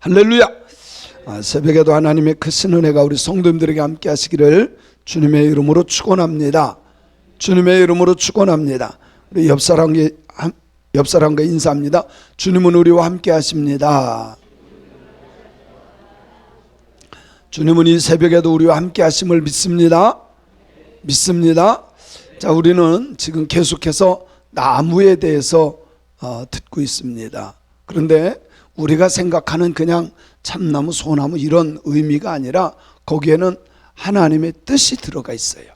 할렐루야. 새벽에도 하나님의 크신 은혜가 우리 성도님들에게 함께 하시기를 주님의 이름으로 축원합니다. 주님의 이름으로 축원합니다. 우리 옆 사람과 인사합니다. 주님은 우리와 함께 하십니다. 주님은 이 새벽에도 우리와 함께 하심을 믿습니다. 믿습니다. 자, 우리는 지금 계속해서 나무에 대해서 듣고 있습니다. 그런데 우리가 생각하는 그냥 참나무, 소나무 이런 의미가 아니라 거기에는 하나님의 뜻이 들어가 있어요.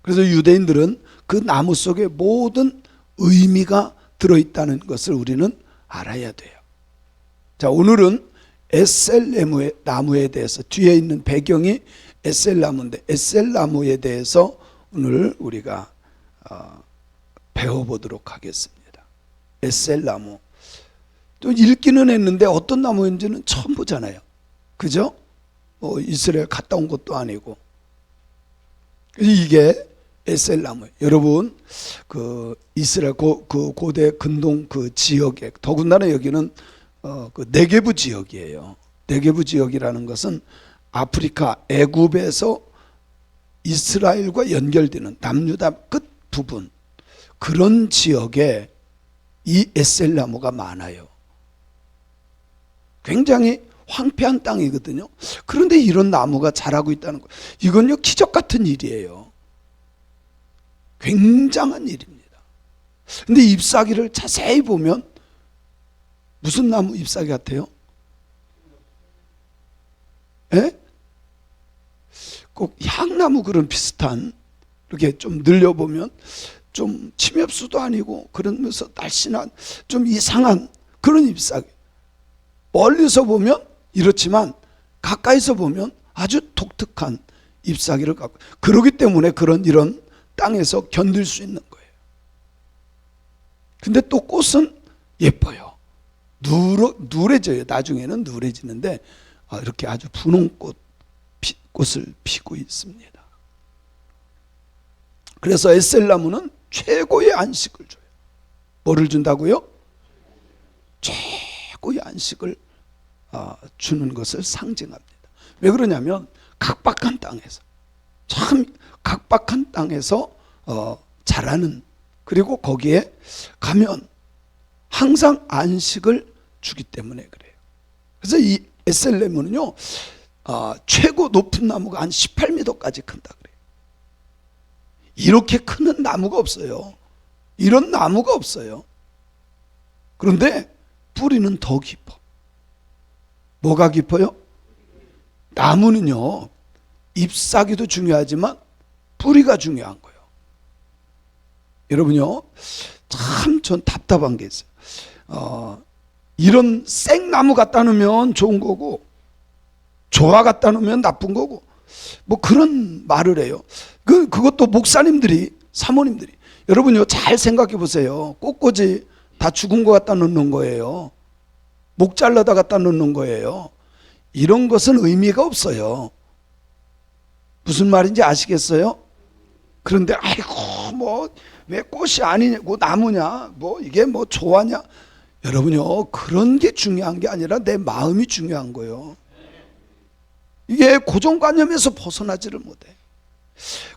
그래서 유대인들은 그 나무 속에 모든 의미가 들어있다는 것을 우리는 알아야 돼요. 자, 오늘은 에셀 나무에 대해서, 뒤에 있는 배경이 에셀 나무인데 에셀 나무에 대해서 오늘 우리가 배워보도록 하겠습니다. 에셀 나무. 또 읽기는 했는데 어떤 나무인지는 처음 보잖아요. 그죠? 이스라엘 갔다 온 것도 아니고. 이게 에셀 나무예요. 여러분, 그 이스라엘 그 고대 근동 그 지역에, 더군다나 여기는 그 네게부 지역이에요. 네게부 지역이라는 것은 아프리카 애굽에서 이스라엘과 연결되는 남유다 끝 부분, 그런 지역에 이 에셀 나무가 많아요. 굉장히 황폐한 땅이거든요. 그런데 이런 나무가 자라고 있다는 거, 이건요 기적 같은 일이에요. 굉장한 일입니다. 근데 잎사귀를 자세히 보면 무슨 나무 잎사귀 같아요? 예? 꼭 향나무 그런 비슷한, 이렇게 좀 늘려보면 좀 침엽수도 아니고 그러면서 날씬한 좀 이상한 그런 잎사귀. 멀리서 보면 이렇지만 가까이서 보면 아주 독특한 잎사귀를 갖고, 그러기 때문에 이런 땅에서 견딜 수 있는 거예요. 근데 또 꽃은 예뻐요. 누래져요. 나중에는 누래지는데 이렇게 아주 분홍꽃 꽃을 피고 있습니다. 그래서 에셀나무는 최고의 안식을 줘요. 뭐를 준다고요? 최고의 안식을 주는 것을 상징합니다. 왜 그러냐면 각박한 땅에서, 참 각박한 땅에서 자라는, 그리고 거기에 가면 항상 안식을 주기 때문에 그래요. 그래서 이 에셀나무는요 최고 높은 나무가 한 18m까지 큰다 그래요. 이렇게 크는 나무가 없어요. 이런 나무가 없어요. 그런데 뿌리는 더 깊어. 뭐가 깊어요? 나무는요 잎사귀도 중요하지만 뿌리가 중요한 거예요. 여러분요, 참 전 답답한 게 있어요. 이런 생나무 갖다 놓으면 좋은 거고 조화 갖다 놓으면 나쁜 거고 뭐 그런 말을 해요. 그것도 목사님들이, 사모님들이. 여러분요 잘 생각해 보세요. 꽃꽂이 다 죽은 거 갖다 놓는 거예요. 목 잘라다 갖다 놓는 거예요. 이런 것은 의미가 없어요. 무슨 말인지 아시겠어요? 그런데 아이고 뭐 왜 꽃이 아니고 나무냐, 뭐 이게 뭐 조화냐. 여러분요 그런 게 중요한 게 아니라 내 마음이 중요한 거예요. 이게 고정관념에서 벗어나지를 못해.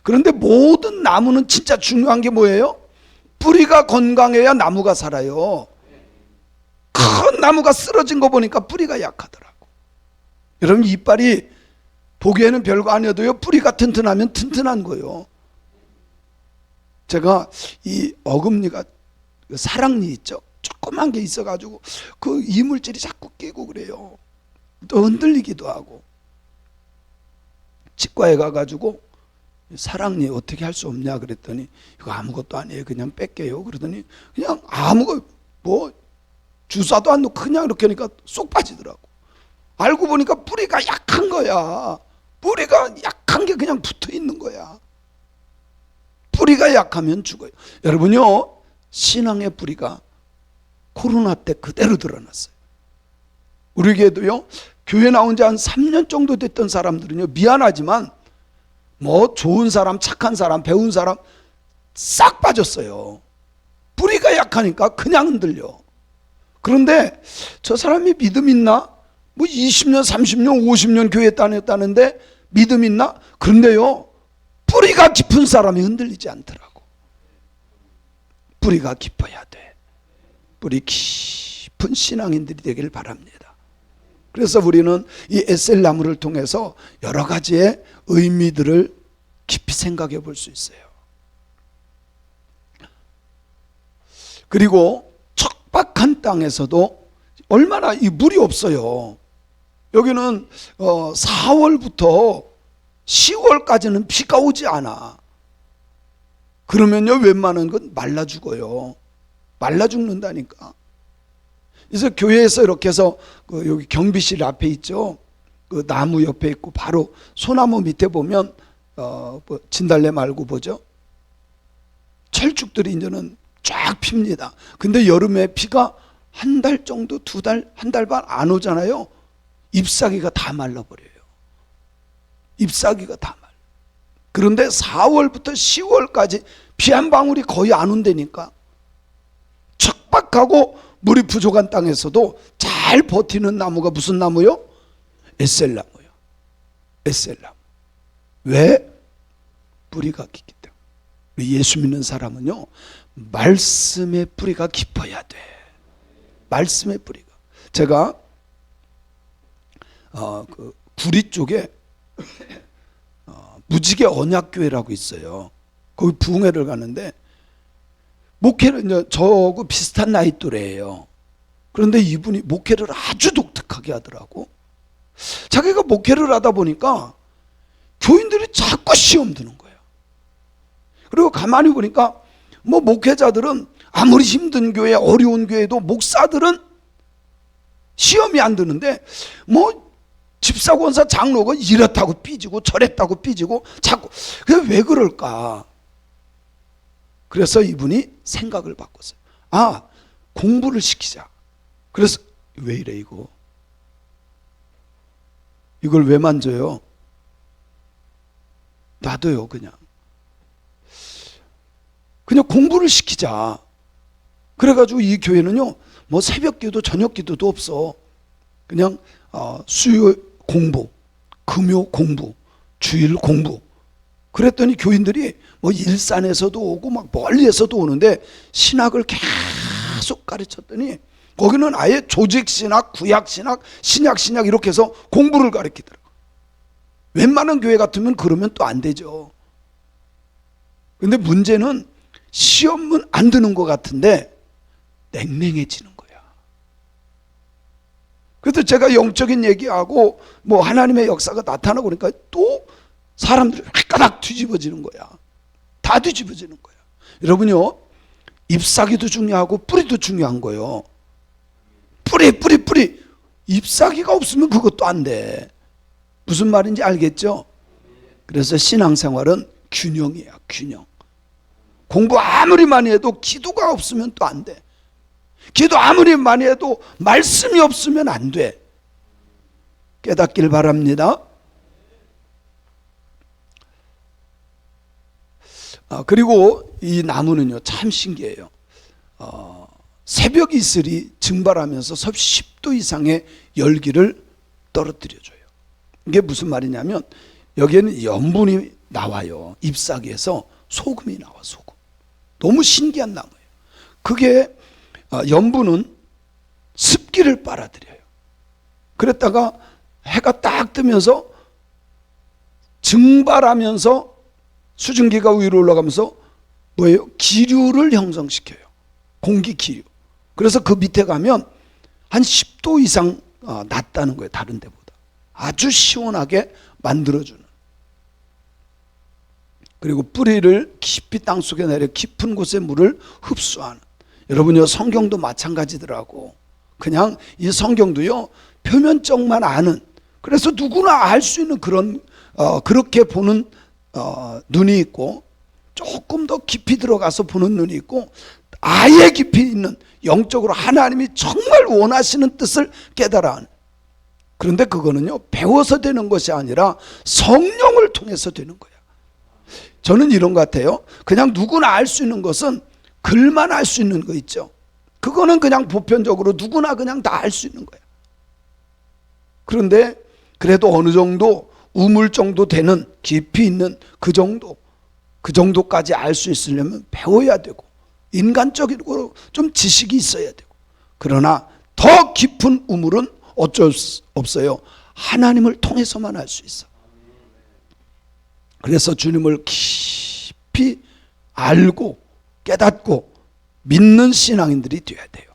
그런데 모든 나무는 진짜 중요한 게 뭐예요? 뿌리가 건강해야 나무가 살아요. 큰 나무가 쓰러진 거 보니까 뿌리가 약하더라고. 여러분 이빨이 보기에는 별거 아니어도요 뿌리가 튼튼하면 튼튼한 거예요. 제가 이 어금니가, 사랑니 있죠? 조그만 게 있어가지고 그 이물질이 자꾸 끼고 그래요. 또 흔들리기도 하고. 치과에 가가지고 사랑니 어떻게 할 수 없냐 그랬더니 이거 아무것도 아니에요. 그냥 뺄게요. 그러더니 그냥 뭐 주사도 안 넣고 그냥 이렇게 하니까 쏙 빠지더라고. 알고 보니까 뿌리가 약한 거야. 뿌리가 약한 게 그냥 붙어 있는 거야. 뿌리가 약하면 죽어요. 여러분요 신앙의 뿌리가 코로나 때 그대로 드러났어요. 우리 교회도요 교회 나온 지 한 3년 정도 됐던 사람들은요 미안하지만 뭐 좋은 사람, 착한 사람, 배운 사람 싹 빠졌어요. 뿌리가 약하니까 그냥 흔들려. 그런데 저 사람이 믿음 있나? 뭐 20년, 30년, 50년 교회 다녔다는데 믿음 있나? 그런데요, 뿌리가 깊은 사람이 흔들리지 않더라고. 뿌리가 깊어야 돼. 뿌리 깊은 신앙인들이 되길 바랍니다. 그래서 우리는 이 에셀나무를 통해서 여러 가지의 의미들을 깊이 생각해 볼 수 있어요. 그리고 척박한 땅에서도 얼마나 이 물이 없어요. 여기는 4월부터 10월까지는 비가 오지 않아. 그러면요, 웬만한 건 말라 죽어요. 말라 죽는다니까. 그래서 교회에서 이렇게 해서 여기 경비실 앞에 있죠. 그 나무 옆에 있고 바로 소나무 밑에 보면 뭐 진달래 말고 뭐죠? 철쭉들이 이제는 쫙 핍니다. 근데 여름에 비가 한 달 정도, 두 달, 한 달 반 안 오잖아요. 잎사귀가 다 말라버려요. 잎사귀가 다 말라. 그런데 4월부터 10월까지 비 한 방울이 거의 안 온다니까. 척박하고 물이 부족한 땅에서도 잘 버티는 나무가 무슨 나무요? 에셀나무요. 에셀나무. 왜? 뿌리가 깊기 때문에. 예수 믿는 사람은요, 말씀의 뿌리가 깊어야 돼. 말씀의 뿌리가. 제가 그 구리 쪽에 무지개 언약교회라고 있어요. 거기 부흥회를 가는데 목회를 이제 저하고 비슷한 나이 또래예요. 그런데 이분이 목회를 아주 독특하게 하더라고. 자기가 목회를 하다 보니까 교인들이 자꾸 시험 드는 거예요. 그리고 가만히 보니까 뭐 목회자들은 아무리 힘든 교회, 어려운 교회도 목사들은 시험이 안 드는데 뭐 집사, 권사, 장로가 이렇다고 삐지고 저랬다고 삐지고 자꾸. 그래서 왜 그럴까? 그래서 이분이 생각을 바꿨어요. 아, 공부를 시키자. 그래서 왜 이래 이거? 이걸 왜 만져요? 놔둬요 그냥. 그냥 공부를 시키자. 그래가지고 이 교회는요, 뭐 새벽 기도, 저녁 기도도 없어. 그냥 수요 공부, 금요 공부, 주일 공부. 그랬더니 교인들이 뭐 일산에서도 오고 막 멀리에서도 오는데 신학을 계속 가르쳤더니 거기는 아예 조직신학, 구약신학, 신약신학 이렇게 해서 공부를 가르치더라고. 웬만한 교회 같으면 그러면 또 안 되죠. 근데 문제는 시험은 안 드는 것 같은데 냉랭해지는 거야. 그래서 제가 영적인 얘기하고 뭐 하나님의 역사가 나타나고 그러니까 또 사람들이 휘까닥 뒤집어지는 거야. 다 뒤집어지는 거야. 여러분요, 잎사귀도 중요하고 뿌리도 중요한 거예요. 뿌리. 잎사귀가 없으면 그것도 안 돼. 무슨 말인지 알겠죠? 그래서 신앙생활은 균형이야, 균형. 공부 아무리 많이 해도 기도가 없으면 또 안 돼. 기도 아무리 많이 해도 말씀이 없으면 안 돼. 깨닫길 바랍니다. 그리고 이 나무는요, 참 신기해요. 새벽 이슬이 증발하면서 섭 10도 이상의 열기를 떨어뜨려줘요. 이게 무슨 말이냐면 여기에는 염분이 나와요. 잎사귀에서 소금이 나와, 소금. 너무 신기한 나무예요. 그게 염분은 습기를 빨아들여요. 그랬다가 해가 딱 뜨면서 증발하면서 수증기가 위로 올라가면서 뭐예요? 기류를 형성시켜요. 공기 기류. 그래서 그 밑에 가면 한 10도 이상 낮다는 거예요. 다른 데보다. 아주 시원하게 만들어주는. 그리고 뿌리를 깊이 땅속에 내려 깊은 곳에 물을 흡수하는. 여러분요, 성경도 마찬가지더라고. 그냥 이 성경도요, 표면적만 아는, 그래서 누구나 알 수 있는 그런 그렇게 보는 눈이 있고, 조금 더 깊이 들어가서 보는 눈이 있고, 아예 깊이 있는, 영적으로 하나님이 정말 원하시는 뜻을 깨달아 하는. 그런데 그거는요, 배워서 되는 것이 아니라 성령을 통해서 되는 거야. 저는 이런 것 같아요. 그냥 누구나 알 수 있는 것은 글만 알 수 있는 거 있죠. 그거는 그냥 보편적으로 누구나 그냥 다 알 수 있는 거야. 그런데 그래도 어느 정도 우물 정도 되는 깊이 있는 그 정도까지 알 수 있으려면 배워야 되고 인간적으로 좀 지식이 있어야 되고, 그러나 더 깊은 우물은 어쩔 수 없어요. 하나님을 통해서만 알 수 있어. 그래서 주님을 깊이 알고 깨닫고 믿는 신앙인들이 되어야 돼요.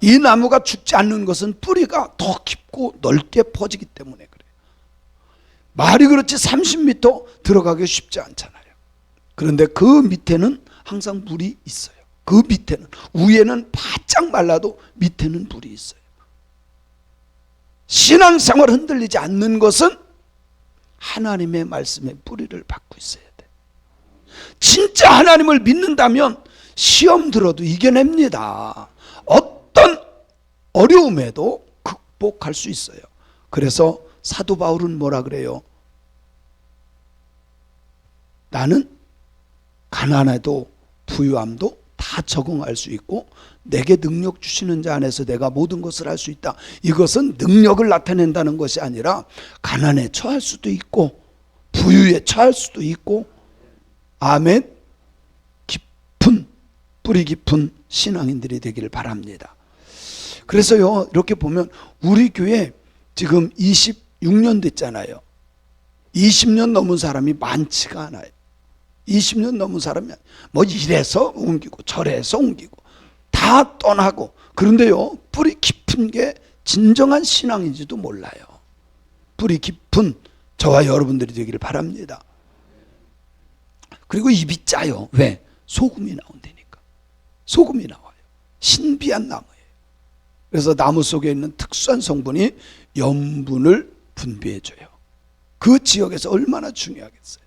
이 나무가 죽지 않는 것은 뿌리가 더 깊고 넓게 퍼지기 때문에 그래요. 말이 그렇지 30m 들어가기 쉽지 않잖아요. 그런데 그 밑에는 항상 물이 있어요. 그 밑에는, 위에는 바짝 말라도 밑에는 물이 있어요. 신앙생활 흔들리지 않는 것은 하나님의 말씀에 뿌리를 받고 있어야 돼. 진짜 하나님을 믿는다면 시험 들어도 이겨냅니다. 어떤 어려움에도 극복할 수 있어요. 그래서 사도 바울은 뭐라 그래요? 나는 가난해도 부유함도 다 적응할 수 있고 내게 능력 주시는 자 안에서 내가 모든 것을 할 수 있다. 이것은 능력을 나타낸다는 것이 아니라 가난에 처할 수도 있고 부유에 처할 수도 있고, 아멘, 깊은 뿌리 깊은 신앙인들이 되기를 바랍니다. 그래서요, 이렇게 보면 우리 교회 지금 26년 됐잖아요. 20년 넘은 사람이 많지가 않아요. 20년 넘은 사람이 뭐 이래서 옮기고 저래서 옮기고 다 떠나고, 그런데요, 뿌리 깊은 게 진정한 신앙인지도 몰라요. 뿌리 깊은 저와 여러분들이 되기를 바랍니다. 그리고 입이 짜요. 왜? 소금이 나온다니까. 소금이 나와요. 신비한 나무예요. 그래서 나무 속에 있는 특수한 성분이 염분을 분비해줘요. 그 지역에서 얼마나 중요하겠어요.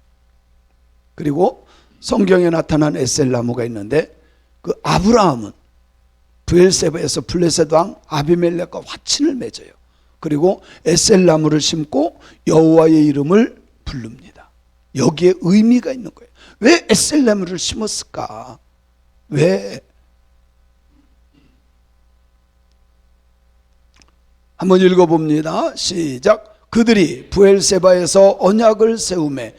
그리고 성경에 나타난 에셀나무가 있는데, 그 아브라함은 브엘세바에서 블레셋 왕 아비멜렉과 화친을 맺어요. 그리고 에셀나무를 심고 여호와의 이름을 부릅니다. 여기에 의미가 있는 거예요. 왜 에셀나무를 심었을까? 왜? 한번 읽어봅니다. 시작. 그들이 브엘세바에서 언약을 세우매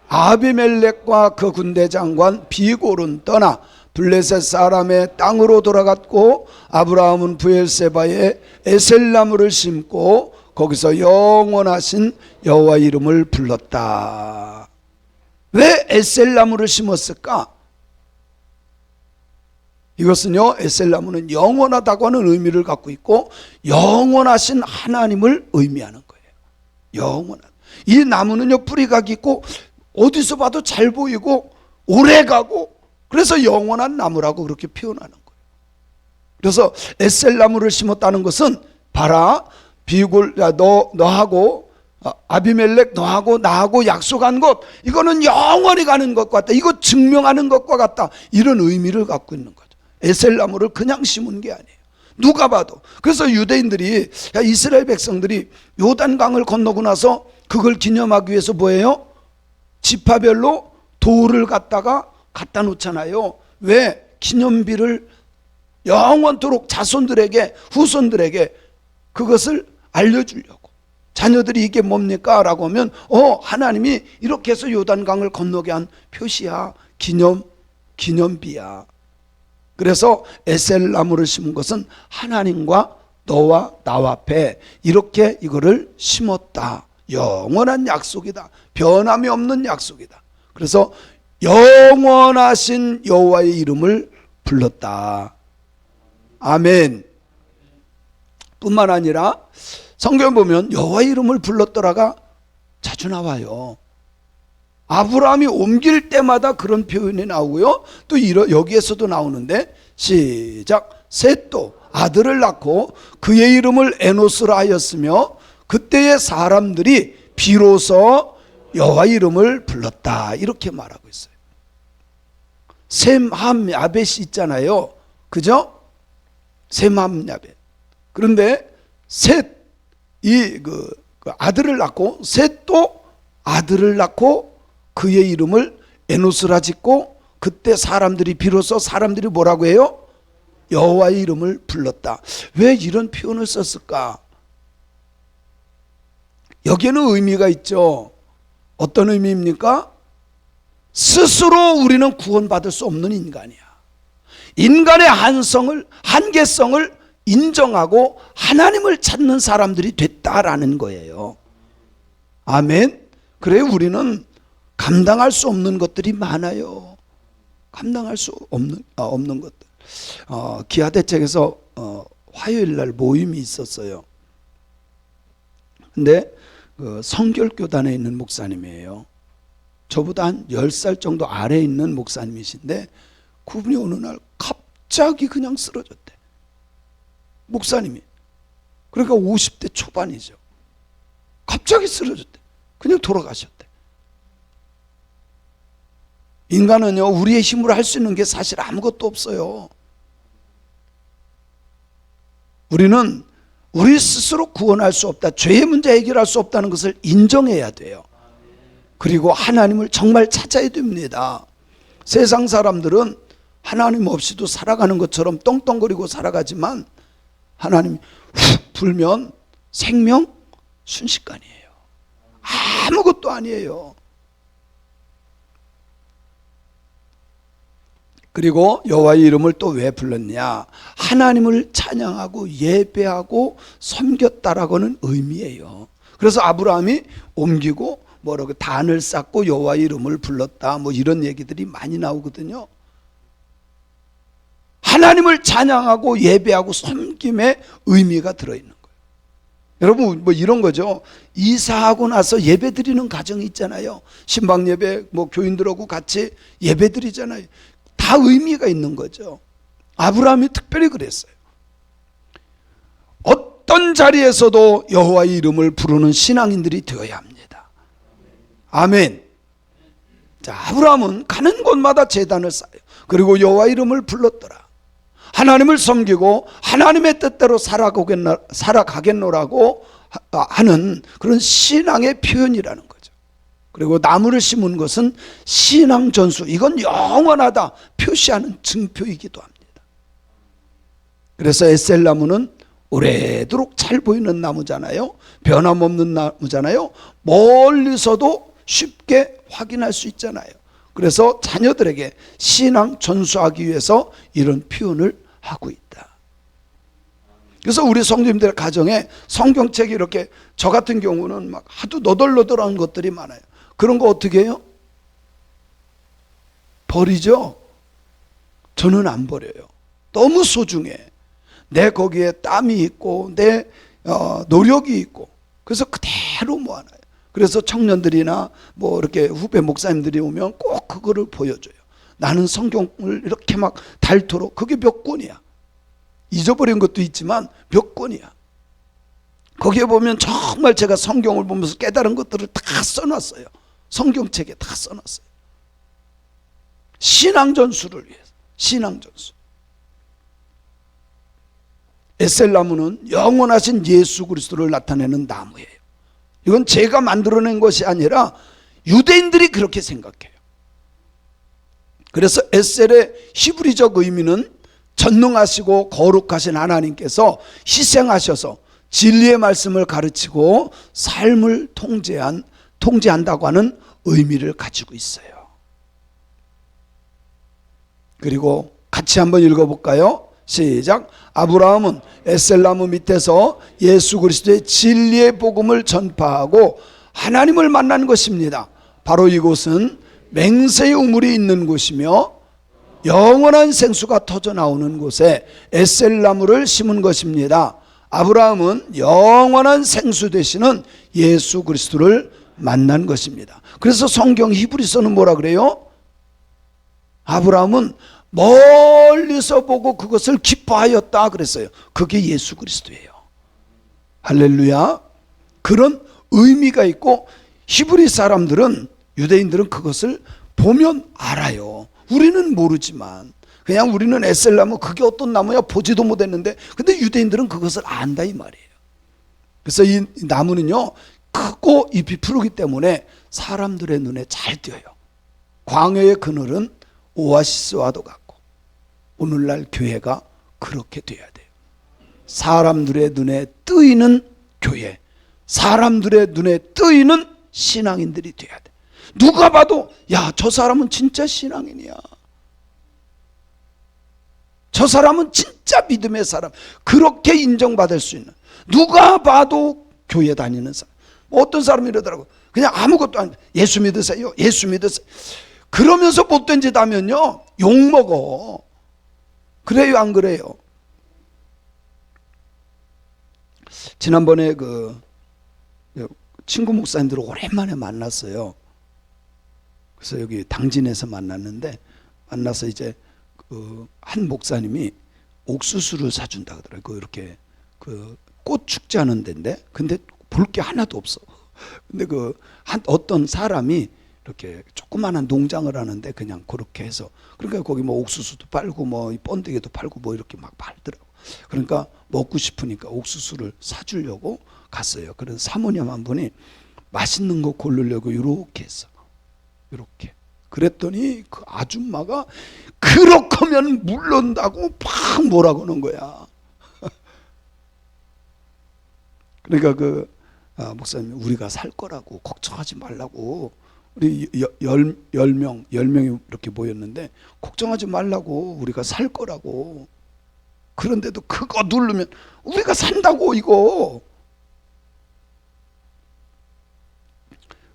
아비멜렉과 그 군대 장관 비골은 떠나 블레셋 사람의 땅으로 돌아갔고, 아브라함은 브엘세바에 에셀나무를 심고 거기서 영원하신 여호와 이름을 불렀다. 왜 에셀나무를 심었을까? 이것은요, 에셀나무는 영원하다고 하는 의미를 갖고 있고 영원하신 하나님을 의미하는 거예요. 영원한. 이 나무는요, 뿌리가 깊고 어디서 봐도 잘 보이고 오래가고, 그래서 영원한 나무라고 그렇게 표현하는 거예요. 그래서 에셀나무를 심었다는 것은, 봐라, 비골 너하고 아비멜렉 너하고 나하고 약속한 것, 이거는 영원히 가는 것과 같다. 이거 증명하는 것과 같다. 이런 의미를 갖고 있는 거죠. 에셀나무를 그냥 심은 게 아니에요. 누가 봐도. 그래서 유대인들이, 이스라엘 백성들이 요단강을 건너고 나서 그걸 기념하기 위해서 뭐예요? 지파별로 돌을 갖다 놓잖아요. 왜? 기념비를 영원토록 자손들에게, 후손들에게 그것을 알려주려고. 자녀들이 이게 뭡니까? 라고 하면 하나님이 이렇게 해서 요단강을 건너게 한 표시야. 기념비야. 그래서 에셀나무를 심은 것은 하나님과 너와 나와 앞에 이렇게 이거를 심었다. 영원한 약속이다. 변함이 없는 약속이다. 그래서 영원하신 여호와의 이름을 불렀다. 아멘. 뿐만 아니라 성경 보면 여호와의 이름을 불렀더라가 자주 나와요. 아브라함이 옮길 때마다 그런 표현이 나오고요. 또 여기에서도 나오는데, 시작. 셋도 아들을 낳고 그의 이름을 에노스라 하였으며 그때의 사람들이 비로소 여호와의 이름을 불렀다. 이렇게 말하고 있어요. 셈, 함, 야벳이 있잖아요. 그죠? 셈, 함, 야벳. 그런데 셋, 그 아들을 낳고, 셋도 아들을 낳고 그의 이름을 에노스라 짓고, 그때 비로소 사람들이 뭐라고 해요? 여호와의 이름을 불렀다. 왜 이런 표현을 썼을까? 여기에는 의미가 있죠. 어떤 의미입니까? 스스로 우리는 구원받을 수 없는 인간이야. 인간의 한계성을 인정하고 하나님을 찾는 사람들이 됐다라는 거예요. 아멘. 그래 우리는 감당할 수 없는 것들이 많아요. 감당할 수 없는 것들. 기아대책에서 화요일 날 모임이 있었어요. 근데 그 성결교단에 있는 목사님이에요. 저보다 한 10살 정도 아래에 있는 목사님이신데 그분이 어느 날 갑자기 그냥 쓰러졌대. 목사님이. 그러니까 50대 초반이죠. 갑자기 쓰러졌대. 그냥 돌아가셨대. 인간은요, 우리의 힘으로 할 수 있는 게 사실 아무것도 없어요. 우리는 우리 스스로 구원할 수 없다, 죄의 문제 해결할 수 없다는 것을 인정해야 돼요. 그리고 하나님을 정말 찾아야 됩니다. 세상 사람들은 하나님 없이도 살아가는 것처럼 떵떵거리고 살아가지만 하나님이 훅 불면 생명 순식간이에요. 아무것도 아니에요. 그리고 여호와의 이름을 또 왜 불렀냐? 하나님을 찬양하고 예배하고 섬겼다라고는 의미예요. 그래서 아브라함이 옮기고 뭐라고 단을 쌓고 여호와의 이름을 불렀다, 뭐 이런 얘기들이 많이 나오거든요. 하나님을 찬양하고 예배하고 섬김의 의미가 들어있는 거예요. 여러분 뭐 이런 거죠. 이사하고 나서 예배 드리는 가정이 있잖아요. 신방 예배, 뭐 교인들하고 같이 예배 드리잖아요. 다 의미가 있는 거죠. 아브라함이 특별히 그랬어요. 어떤 자리에서도 여호와의 이름을 부르는 신앙인들이 되어야 합니다. 아멘. 자, 아브라함은 가는 곳마다 제단을 쌓아요. 그리고 여호와의 이름을 불렀더라. 하나님을 섬기고 하나님의 뜻대로 살아가겠노라고 하는 그런 신앙의 표현이라는 거죠. 그리고 나무를 심은 것은 신앙 전수, 이건 영원하다 표시하는 증표이기도 합니다. 그래서 에셀나무는 오래도록 잘 보이는 나무잖아요. 변함없는 나무잖아요. 멀리서도 쉽게 확인할 수 있잖아요. 그래서 자녀들에게 신앙 전수하기 위해서 이런 표현을 하고 있다. 그래서 우리 성도님들 가정에 성경책이 이렇게, 저 같은 경우는 막 하도 너덜너덜한 것들이 많아요. 그런 거 어떻게 해요? 버리죠? 저는 안 버려요. 너무 소중해. 내 거기에 땀이 있고 내 노력이 있고, 그래서 그대로 모아놔요. 그래서 청년들이나 뭐 이렇게 후배 목사님들이 오면 꼭 그거를 보여줘요. 나는 성경을 이렇게 막 닳도록, 그게 몇 권이야. 잊어버린 것도 있지만 몇 권이야. 거기에 보면 정말 제가 성경을 보면서 깨달은 것들을 다 써놨어요. 성경책에 다 써놨어요. 신앙전수를 위해서. 신앙전수. 에셀나무는 영원하신 예수 그리스도를 나타내는 나무예요. 이건 제가 만들어낸 것이 아니라 유대인들이 그렇게 생각해요. 그래서 에셀의 히브리적 의미는 전능하시고 거룩하신 하나님께서 희생하셔서 진리의 말씀을 가르치고 삶을 통제한다고 하는 의미를 가지고 있어요. 그리고 같이 한번 읽어볼까요? 시작. 아브라함은 에셀나무 밑에서 예수 그리스도의 진리의 복음을 전파하고 하나님을 만난 것입니다. 바로 이곳은 맹세의 우물이 있는 곳이며 영원한 생수가 터져 나오는 곳에 에셀나무를 심은 것입니다. 아브라함은 영원한 생수 되시는 예수 그리스도를 만난 것입니다. 그래서 성경 히브리서는 뭐라 그래요? 아브라함은 멀리서 보고 그것을 기뻐하였다 그랬어요. 그게 예수 그리스도예요. 할렐루야. 그런 의미가 있고, 히브리 사람들은, 유대인들은 그것을 보면 알아요. 우리는 모르지만, 그냥 우리는 에셀나무, 그게 어떤 나무야 보지도 못했는데, 근데 유대인들은 그것을 안다 이 말이에요. 그래서 이 나무는요 크고 잎이 푸르기 때문에 사람들의 눈에 잘 띄어요. 광야의 그늘은 오아시스와도 같고, 오늘날 교회가 그렇게 돼야 돼요. 사람들의 눈에 뜨이는 교회, 사람들의 눈에 뜨이는 신앙인들이 돼야 돼. 누가 봐도 야, 저 사람은 진짜 신앙인이야. 저 사람은 진짜 믿음의 사람. 그렇게 인정받을 수 있는, 누가 봐도 교회 다니는 사람. 어떤 사람이 이러더라고. 그냥 아무것도 안, 예수 믿으세요, 예수 믿으세요. 그러면서 못된 짓 하면요 욕먹어. 그래요, 안 그래요? 지난번에 그 친구 목사님들을 오랜만에 만났어요. 그래서 여기 당진에서 만났는데, 만나서 이제 그 한 목사님이 옥수수를 사준다 그러더라고요. 그 이렇게 그 꽃 축제하는 데인데, 근데 볼 게 하나도 없어. 근데 그 한 어떤 사람이 이렇게 조그마한 농장을 하는데 그냥 그렇게 해서, 그러니까 거기 뭐 옥수수도 팔고 뭐 번데기도 팔고 뭐 이렇게 막 팔더라고. 그러니까 먹고 싶으니까 옥수수를 사주려고 갔어요. 그래서 사모님 한 분이 맛있는 거 고르려고 이렇게 했어. 이렇게. 그랬더니 그 아줌마가 그렇게면 물른다고 팍 뭐라고 하는 거야. 그러니까 그 목사님, 우리가 살 거라고 걱정하지 말라고, 우리 10명이 이렇게 모였는데 걱정하지 말라고, 우리가 살 거라고. 그런데도 그거 누르면 우리가 산다고 이거.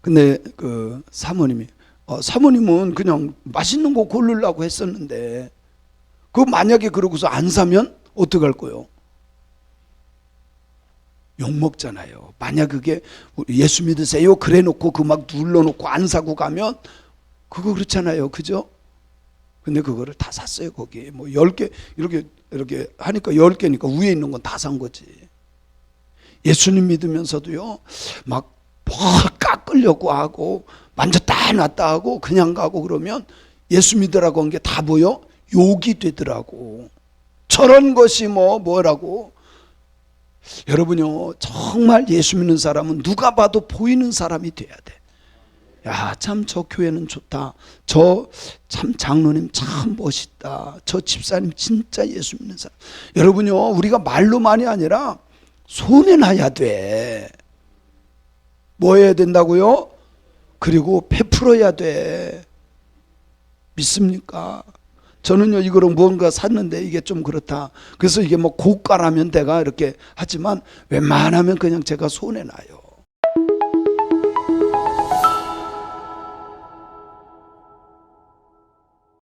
근데 그 사모님이 사모님은 그냥 맛있는 거 고르려고 했었는데, 그 만약에 그러고서 안 사면 어떡할 거요? 욕먹잖아요. 만약 그게 예수 믿으세요 그래 놓고 그 막 눌러놓고 안 사고 가면 그거 그렇잖아요. 그죠? 근데 그거를 다 샀어요. 거기 뭐 10개 이렇게 하니까 10개니까 위에 있는 건 다 산 거지. 예수님 믿으면서도요 막 깎으려고 하고 만졌다 놨다 하고 그냥 가고 그러면 예수 믿으라고 한 게 다 뭐요? 욕이 되더라고. 저런 것이 뭐라고. 여러분요, 정말 예수 믿는 사람은 누가 봐도 보이는 사람이 돼야 돼. 야, 참 저 교회는 좋다. 저 참 장로님 참 멋있다. 저 집사님 진짜 예수 믿는 사람. 여러분요, 우리가 말로만이 아니라 손에 놔야 돼. 뭐 해야 된다고요? 그리고 베풀어야 돼. 믿습니까? 저는요 이거를 뭔가 샀는데 이게 좀 그렇다. 그래서 이게 뭐 고가라면 내가 이렇게 하지만 웬만하면 그냥 제가 손에 놔요.